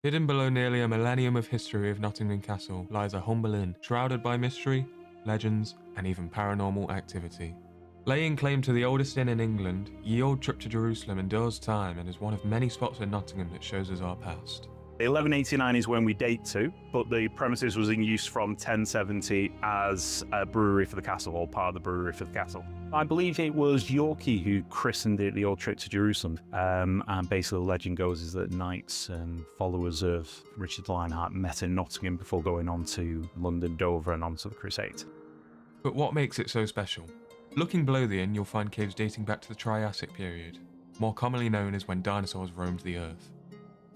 Hidden below nearly a millennium of history of Nottingham Castle lies a humble inn, shrouded by mystery, legends, and even paranormal activity. Laying claim to the oldest inn in England, Ye Old Trip to Jerusalem endures time and is one of many spots in Nottingham that shows us our past. 1189 is when we date to, but the premises was in use from 1070 as a brewery for the castle, or part of the brewery for the castle. I believe it was Yorkie who christened it the Old Trip to Jerusalem. And basically the legend goes is that knights and followers of Richard Lionheart met in Nottingham before going on to London, Dover, and onto the Crusade. But what makes it so special? Looking below the inn, you'll find caves dating back to the Triassic period, more commonly known as when dinosaurs roamed the earth.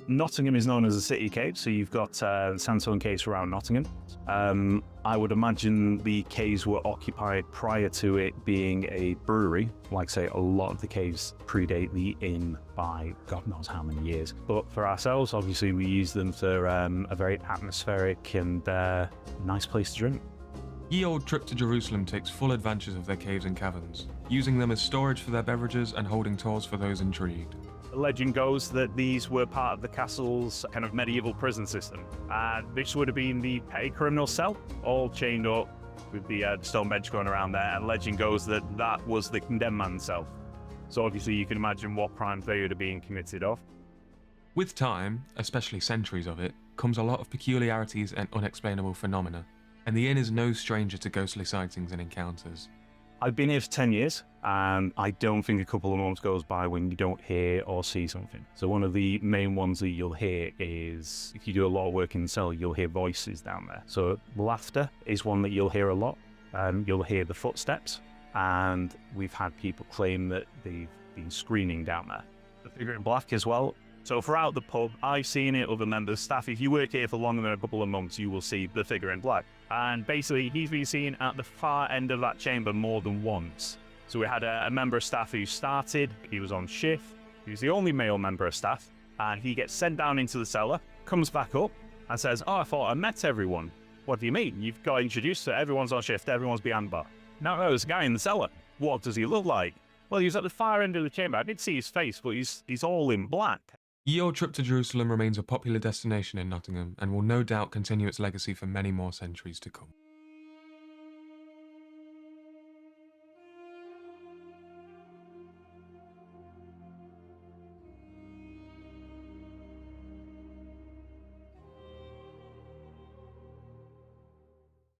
Nottingham is known as a city cave, so you've got sandstone caves around Nottingham. I would imagine the caves were occupied prior to it being a brewery. Like I say, a lot of the caves predate the inn by God knows how many years. But for ourselves, obviously, we use them for a very atmospheric and nice place to drink. Ye Old Trip to Jerusalem takes full advantage of their caves and caverns, using them as storage for their beverages and holding tours for those intrigued. The legend goes that these were part of the castle's kind of medieval prison system. And this would have been the petty criminal cell, all chained up with the stone bench going around there. And legend goes that that was the condemned man's cell. So obviously you can imagine what crimes they would have been committed of. With time, especially centuries of it, comes a lot of peculiarities and unexplainable phenomena, and the inn is no stranger to ghostly sightings and encounters. I've been here for 10 years, and I don't think a couple of months goes by when you don't hear or see something. So one of the main ones that you'll hear is, if you do a lot of work in the cell, you'll hear voices down there. So laughter is one that you'll hear a lot. You'll hear the footsteps, and we've had people claim that they've been screaming down there. The figure in black as well. So throughout the pub, I've seen it, other members of staff. If you work here for longer than a couple of months, you will see the figure in black. And basically, he's been seen at the far end of that chamber more than once. So we had a member of staff who started, he was on shift, he was the only male member of staff, and he gets sent down into the cellar, comes back up, and says, "Oh, I thought I met everyone." "What do you mean? You've got introduced, so everyone's on shift, everyone's behind bar." "No, there's a guy in the cellar." "What does he look like?" "Well, he was at the far end of the chamber. I did see his face, but he's all in black." Ye Old Trip to Jerusalem remains a popular destination in Nottingham and will no doubt continue its legacy for many more centuries to come.